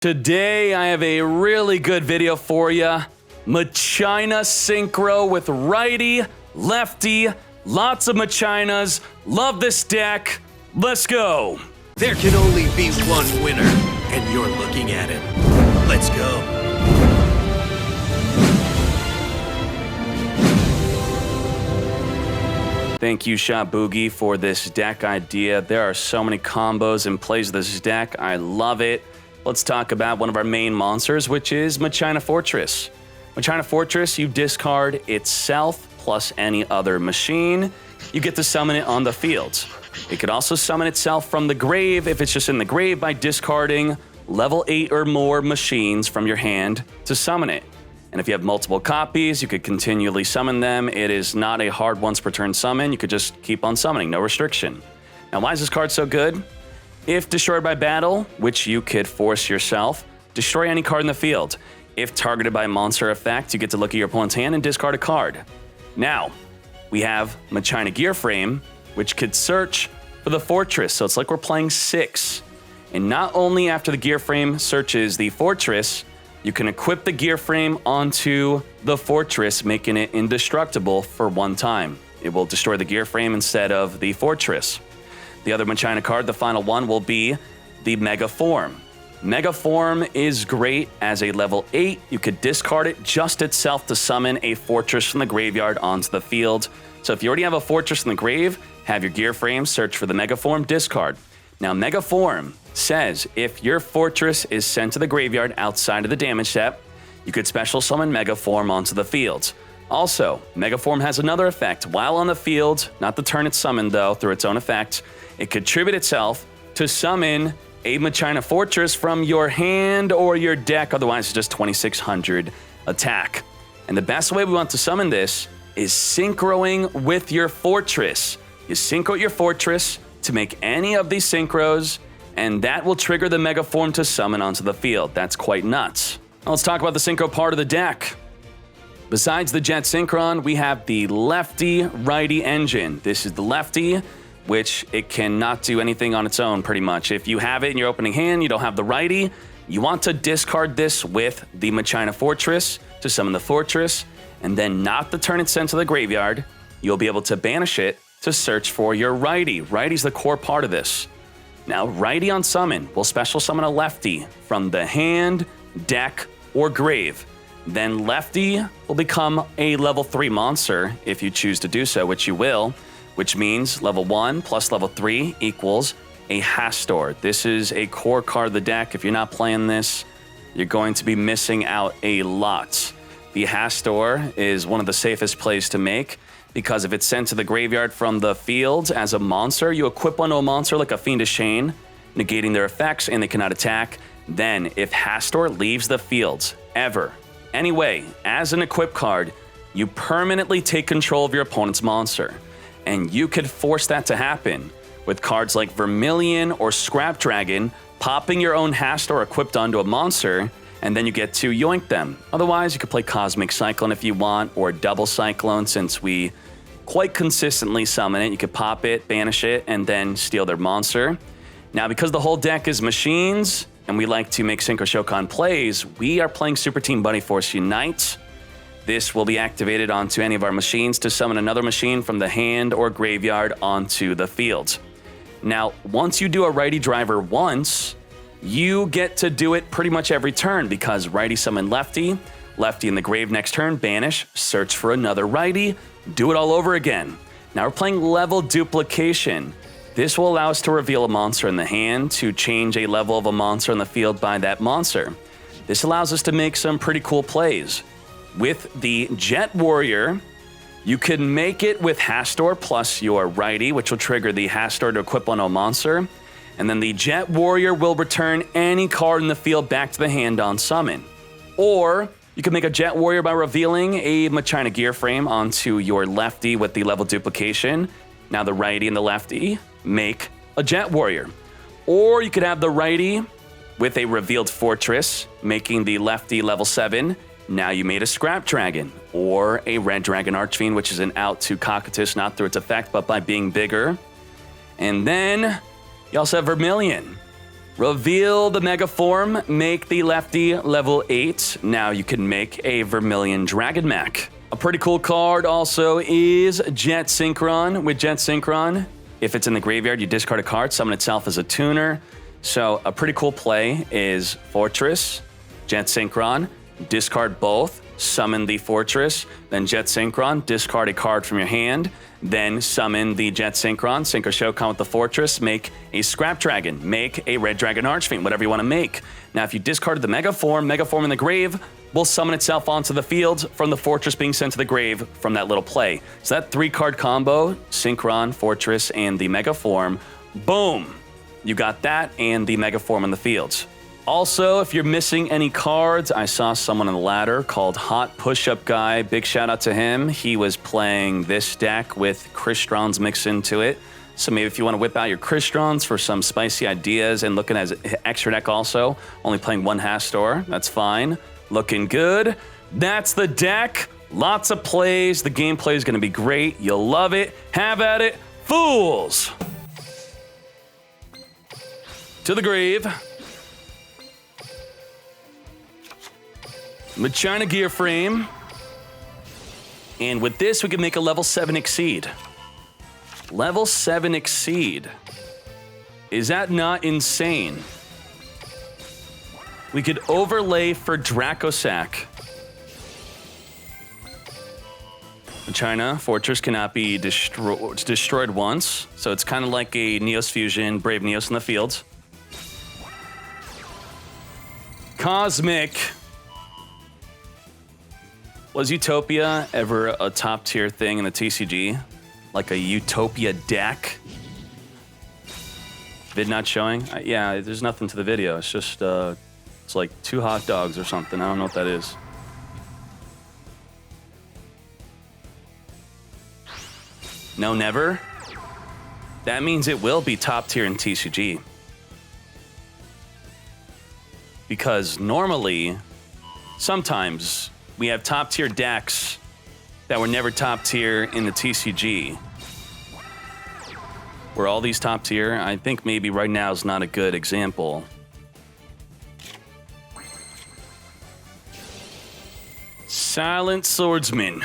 Today, I have a really good video for you. Machina Synchro with righty, lefty, lots of Machinas. Love this deck. Let's go. There can only be one winner, and you're looking at it. Let's go. Thank you, Shot Boogie, for this deck idea. There are so many combos and plays of this deck. I love it. Let's talk about one of our main monsters, which is Machina Fortress. Machina Fortress, you discard itself plus any other machine. You get to summon it on the field. It could also summon itself from the grave if it's just in the grave by discarding level 8 or more machines from your hand to summon it. And if you have multiple copies, you could continually summon them. It is not a hard once per turn summon. You could just keep on summoning, no restriction. Now, why is this card so good? If destroyed by battle, which you could force yourself, destroy any card in the field. If targeted by monster effect, you get to look at your opponent's hand and discard a card. Now, we have Machina Gear Frame, which could search for the fortress. So it's like we're playing 6. And not only after the gear frame searches the fortress, you can equip the gear frame onto the fortress, making it indestructible for one time. It will destroy the gear frame instead of the fortress. The other Machina card, the final one, will be the Mega Form. Mega Form is great as a level 8. You could discard it just itself to summon a fortress from the graveyard onto the field. So if you already have a fortress in the grave, have your gear frame, search for the Mega Form, discard. Now, Mega Form says if your fortress is sent to the graveyard outside of the damage step, you could special summon Mega Form onto the field. Also, Mega Form has another effect. While on the field, not the turn it's summoned though, through its own effect, it could tribute itself to summon a Machina Fortress from your hand or your deck, otherwise it's just 2600 attack. And the best way we want to summon this is synchroing with your fortress. You synchro your fortress to make any of these synchros, and that will trigger the Mega Form to summon onto the field. That's quite nuts. Now let's talk about the synchro part of the deck. Besides the Jet Synchron, we have the lefty-righty engine. This is the lefty, which it cannot do anything on its own, pretty much. If you have it in your opening hand, you don't have the righty, you want to discard this with the Machina Fortress to summon the fortress, and then not the turn it's sent to the graveyard. You'll be able to banish it to search for your righty. Righty's the core part of this. Now, righty on summon will special summon a lefty from the hand, deck, or grave. Then lefty will become a level 3 monster if you choose to do so, which you will, which means level 1 plus level 3 equals a Hastor. This is a core card of the deck. If you're not playing this, you're going to be missing out a lot. The Hastor is one of the safest plays to make because if it's sent to the graveyard from the field as a monster, you equip onto a monster like a Fiendish Chain, negating their effects and they cannot attack. Then if Hastor leaves the field ever, anyway, as an equip card, you permanently take control of your opponent's monster. And you could force that to happen with cards like Vermilion or Scrap Dragon, popping your own Hastor equipped onto a monster, and then you get to yoink them. Otherwise, you could play Cosmic Cyclone if you want, or Double Cyclone, since we quite consistently summon it. You could pop it, banish it, and then steal their monster. Now, because the whole deck is machines, and we like to make Synchro Shokan plays, we are playing Super Team Buddy Force Unite. This will be activated onto any of our machines to summon another machine from the hand or graveyard onto the field. Now, once you do a righty driver once, you get to do it pretty much every turn because righty summon lefty, lefty in the grave next turn, banish, search for another righty, do it all over again. Now we're playing level duplication. This will allow us to reveal a monster in the hand to change a level of a monster in the field by that monster. This allows us to make some pretty cool plays. With the Jet Warrior, you can make it with Hastor plus your righty, which will trigger the Hastor to equip on a monster. And then the Jet Warrior will return any card in the field back to the hand on summon. Or you can make a Jet Warrior by revealing a Machina Gear Frame onto your lefty with the level duplication. Now the righty and the lefty make a Jet Warrior. Or you could have the righty with a revealed Fortress, making the lefty level 7. Now you made a Scrap Dragon, or a Red Dragon Archfiend, which is an out to Cocytus, not through its effect, but by being bigger. And then you also have Vermilion, Reveal the Mega Form, make the lefty level 8. Now you can make a Vermilion Dragon Mech. A pretty cool card also is Jet Synchron. With Jet Synchron, if it's in the graveyard, you discard a card, summon itself as a tuner. So a pretty cool play is Fortress, Jet Synchron, discard both, summon the Fortress, then Jet Synchron, discard a card from your hand, then summon the Jet Synchron, Synchro Shokan with the Fortress, make a Scrap Dragon, make a Red Dragon Archfiend, whatever you want to make. Now, if you discarded the Mega Form in the grave will summon itself onto the field from the Fortress being sent to the grave from that little play. So that 3-card combo, Synchron, Fortress, and the Mega Form, boom! You got that and the Mega Form in the fields. Also, if you're missing any cards, I saw someone on the ladder called Hot Push-Up Guy. Big shout out to him. He was playing this deck with Kristrons mixed into it. So maybe if you want to whip out your Kristrons for some spicy ideas and looking at his extra deck also, only playing 1 Hastor, that's fine. Looking good. That's the deck. Lots of plays. The gameplay is going to be great. You'll love it. Have at it. Fools! To the grave. Machina gear frame. And with this, we can make a level 7 Exceed. Level 7 Exceed. Is that not insane? We could overlay for Dracosac. Machina Fortress cannot be destroyed once. So it's kind of like a Neos Fusion, Brave Neos in the fields. Cosmic. Was Utopia ever a top tier thing in the TCG? Like a Utopia deck? Vid not showing? Yeah, there's nothing to the video. It's just, it's like 2 hot dogs or something. I don't know what that is. No, never? That means it will be top tier in TCG. Because normally, sometimes, we have top tier decks that were never top tier in the TCG. Were all these top tier? I think maybe right now is not a good example. Silent Swordsman.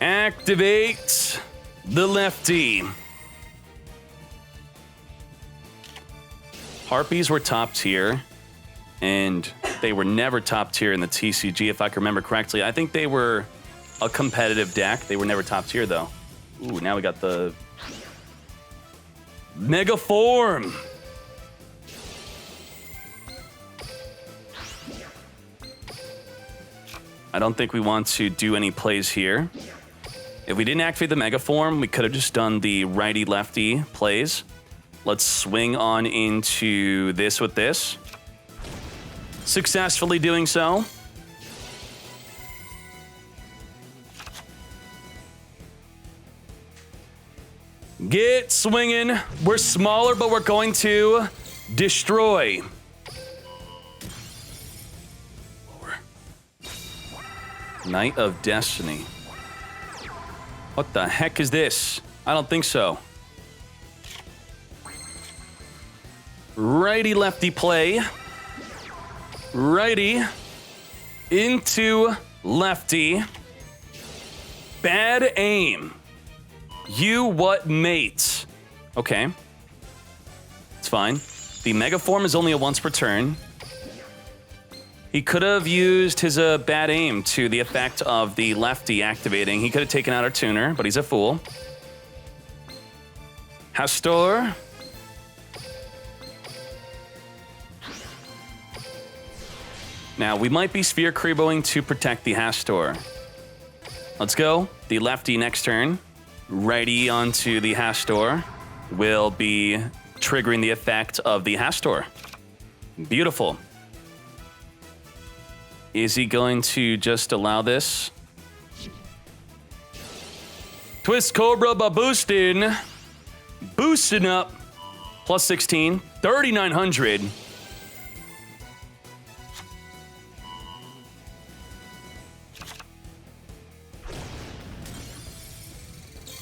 Activate the lefty. Harpies were top tier, and they were never top tier in the TCG, if I can remember correctly. I think they were a competitive deck. They were never top tier, though. Ooh, now we got the Mega Form. I don't think we want to do any plays here. If we didn't activate the Mega Form, we could have just done the righty-lefty plays. Let's swing on into this with this. Successfully doing so. Get swinging. We're smaller, but we're going to destroy. Knight of Destiny. What the heck is this? I don't think so. Righty-lefty play. Righty into lefty. Bad aim. You what, mate? Okay. It's fine. The Mega Form is only a once per turn. He could have used his bad aim to the effect of the lefty activating. He could have taken out our tuner, but he's a fool. Hastor. Now, we might be Sphere Creeboing to protect the Hastor. Let's go. The lefty next turn. Righty onto the Hastor will be triggering the effect of the Hastor. Beautiful. Is he going to just allow this? Twist Cobra by boosting. Boosting up. Plus 16. 3,900.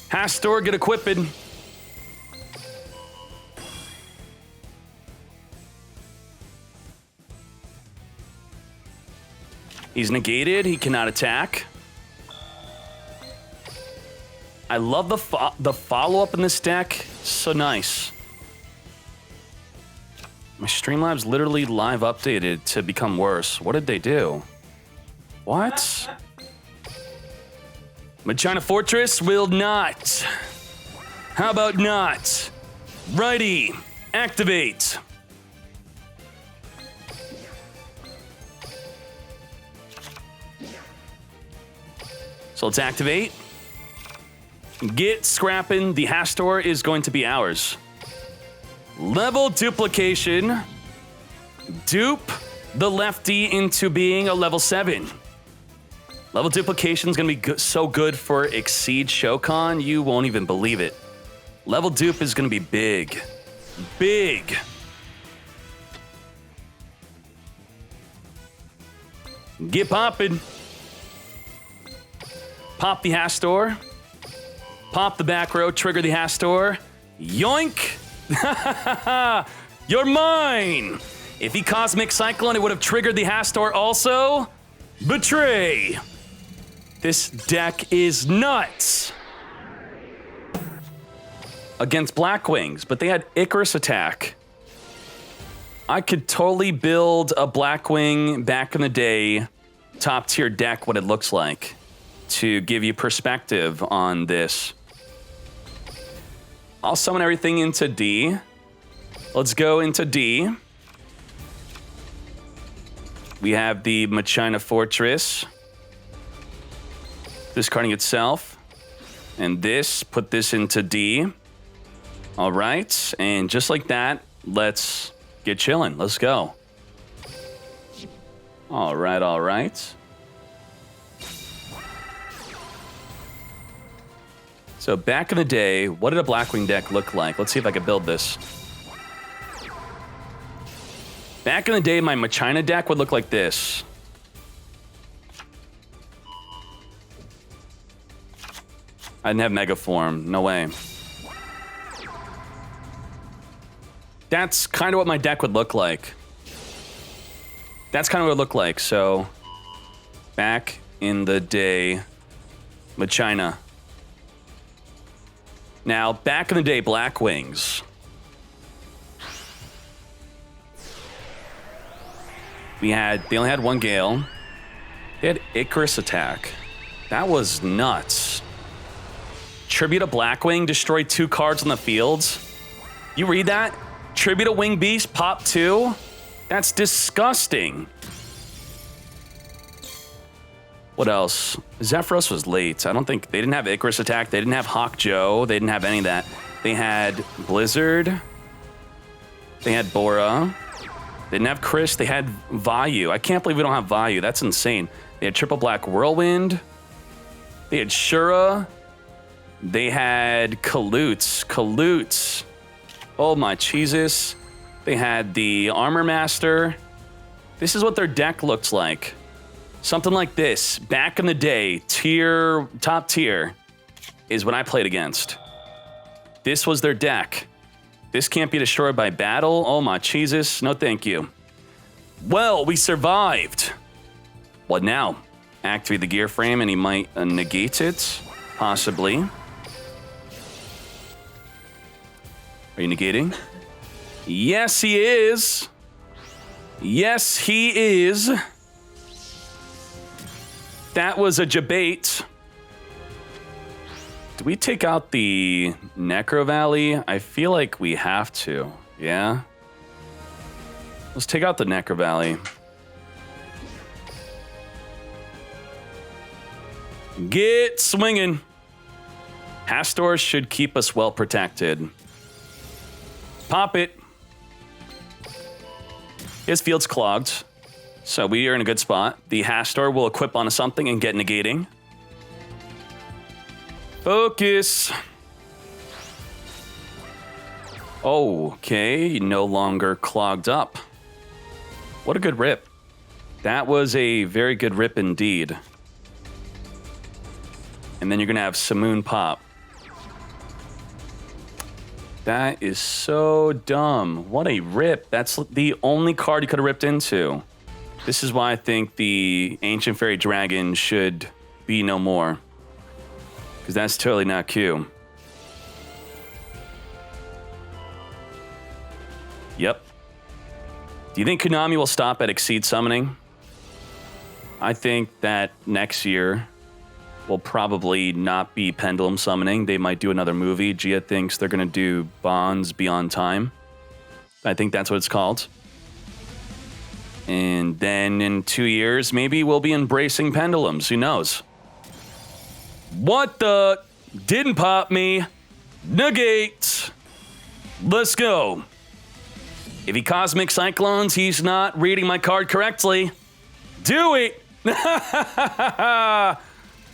Hastor, get equipped. He's negated. He cannot attack. I love the follow-up in this deck. So nice. My Streamlabs literally live updated to become worse. What did they do? What? Machina Fortress will not. How about not? Righty. Activate. So let's activate. Get scrapping. The Hastor is going to be ours. Level duplication. Dupe the lefty into being a level 7. Level duplication is going to be so good for Exceed Shokan, you won't even believe it. Level dupe is going to be big. Big. Get poppin'. Pop the Hastor. Pop the back row, trigger the Hastor. Yoink! You're mine! If he Cosmic Cyclone, it would have triggered the Hastor also. Betray! This deck is nuts! Against Blackwings, but they had Icarus attack. I could totally build a Blackwing back in the day top tier deck what it looks like to give you perspective on this. I'll summon everything into D. Let's go into D. We have the Machina Fortress. Discarding itself. And this, put this into D. All right, and just like that, let's get chilling. Let's go. All right, all right. So back in the day, what did a Blackwing deck look like? Let's see if I can build this. Back in the day, my Machina deck would look like this. I didn't have Mega Form, no way. That's kind of what my deck would look like. That's kind of what it would look like. So, back in the day, Machina. Now, back in the day, Blackwings. They only had one Gale. They had Icarus attack. That was nuts. Tribute a Blackwing, destroy 2 cards on the fields. You read that? Tribute a Wing Beast, pop 2? That's disgusting. What else? Zephyros was late. I don't think... They didn't have Icarus attack. They didn't have Hawk Joe. They didn't have any of that. They had Blizzard. They had Bora. They didn't have Chris. They had Vayu. I can't believe we don't have Vayu. That's insane. They had Triple Black Whirlwind. They had Shura. They had Kalutes. Oh my Jesus. They had the Armor Master. This is what their deck looks like. Something like this. Back in the day, top tier is what I played against. This was their deck. This can't be destroyed by battle. Oh my Jesus. No thank you. Well, we survived. What now? Activate the gear frame and he might negate it. Possibly. Are you negating? Yes, he is. Yes, he is. That was a debate. Do we take out the Necro Valley? I feel like we have to. Yeah? Let's take out the Necro Valley. Get swinging. Hastor should keep us well protected. Pop it. His field's clogged, so we are in a good spot. The Hastor will equip onto something and get negating. Focus. Okay, no longer clogged up. What a good rip. That was a very good rip indeed. And then you're gonna have Simoon pop. That is so dumb. What a rip. That's the only card you could have ripped into. This is why I think the Ancient Fairy Dragon should be no more. Because that's totally not Q. Yep. Do you think Konami will stop at Exceed Summoning? I think that next year will probably not be Pendulum Summoning. They might do another movie. Gia thinks they're going to do Bonds Beyond Time. I think that's what it's called. And then in 2 years, maybe we'll be embracing pendulums. Who knows? What the? Didn't pop me. Negate. Let's go. If he Cosmic Cyclones, he's not reading my card correctly. Do it.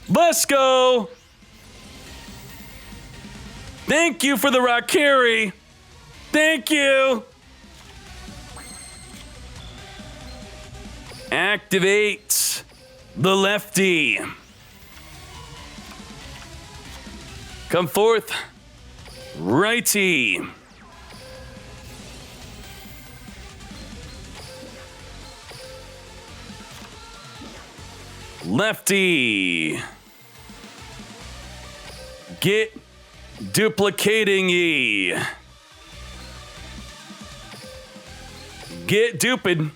Let's go. Thank you for the Rakiri. Thank you. Activate the lefty. Come forth, righty. Lefty. Get duplicating ye. Get duping.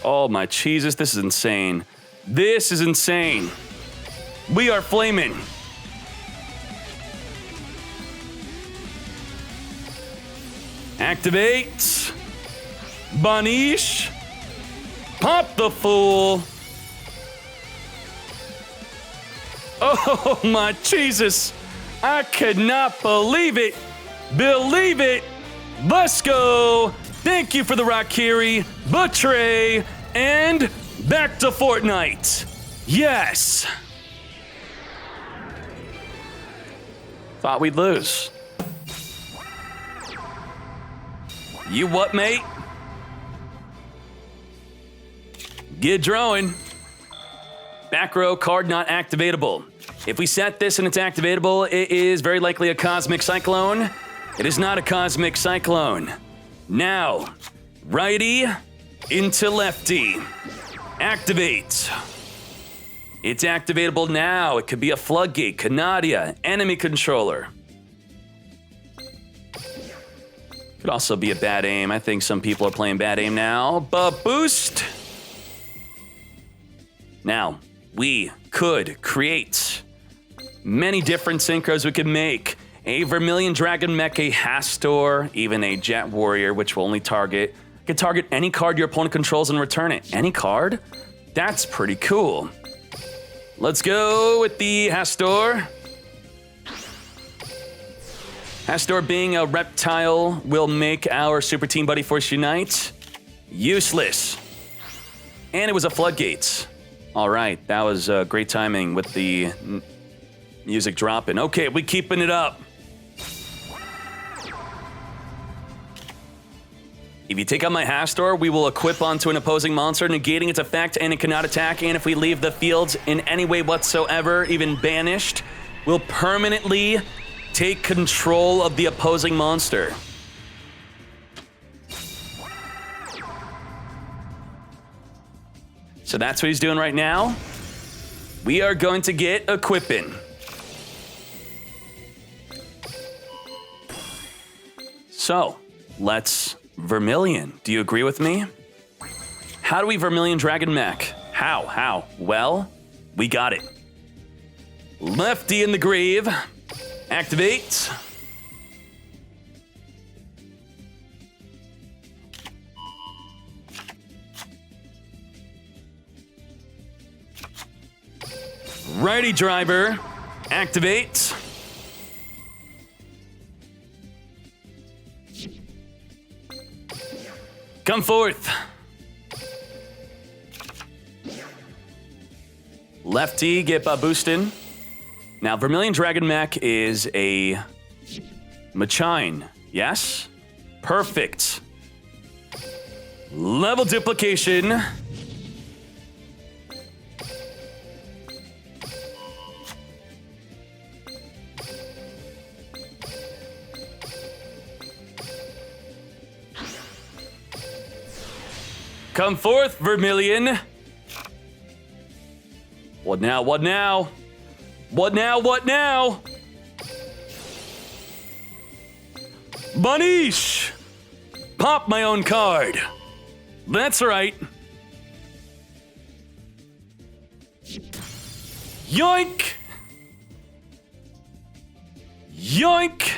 Oh my Jesus, this is insane. This is insane. We are flaming. Activate. Banish. Pop the fool. Oh my Jesus. I could not believe it. Believe it. Let's go. Thank you for the Rakiri, Betray, and back to Fortnite. Yes. Thought we'd lose. You what, mate? Get drawing. Back row card not activatable. If we set this and it's activatable, it is very likely a Cosmic Cyclone. It is not a Cosmic Cyclone. Now, righty into lefty. Activate. It's activatable now. It could be a Floodgate, Canadia, enemy controller. Could also be a bad aim. I think some people are playing bad aim now. But boost. Now, we could create many different synchros we could make. A Vermilion Dragon Mech, a Hastor, even a Jet Warrior, which will only target. Can target any card your opponent controls and return it. Any card? That's pretty cool. Let's go with the Hastor. Hastor being a reptile will make our Super Team Buddy Force Unite useless. And it was a Floodgates. All right, that was great timing with the music dropping. Okay, we keeping it up. If you take out my Hastor, we will equip onto an opposing monster, negating its effect, and it cannot attack. And if we leave the field in any way whatsoever, even banished, we'll permanently take control of the opposing monster. So that's what he's doing right now. We are going to get equipping. So, let's Vermilion. Do you agree with me? How do we Vermilion Dragon Mech? How? Well, we got it. Lefty in the grave. Activate. Righty driver. Activate. Come forth. Lefty, get boosted. Now, Vermilion Dragon Mech is a Machina, yes? Perfect. Level duplication. Come forth, Vermilion. What now, what now? What now, what now? Banish! Pop my own card. That's right. Yoink! Yoink!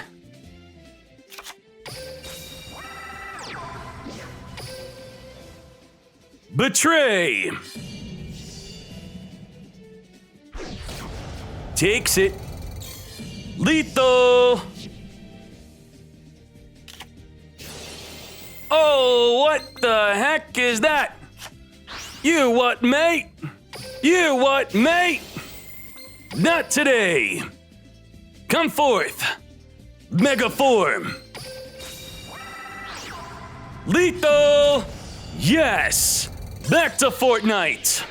Betray! Takes it. Lethal! Oh, what the heck is that? You what, mate? You what, mate? Not today. Come forth. Mega form. Lethal! Yes! Back to Fortnite!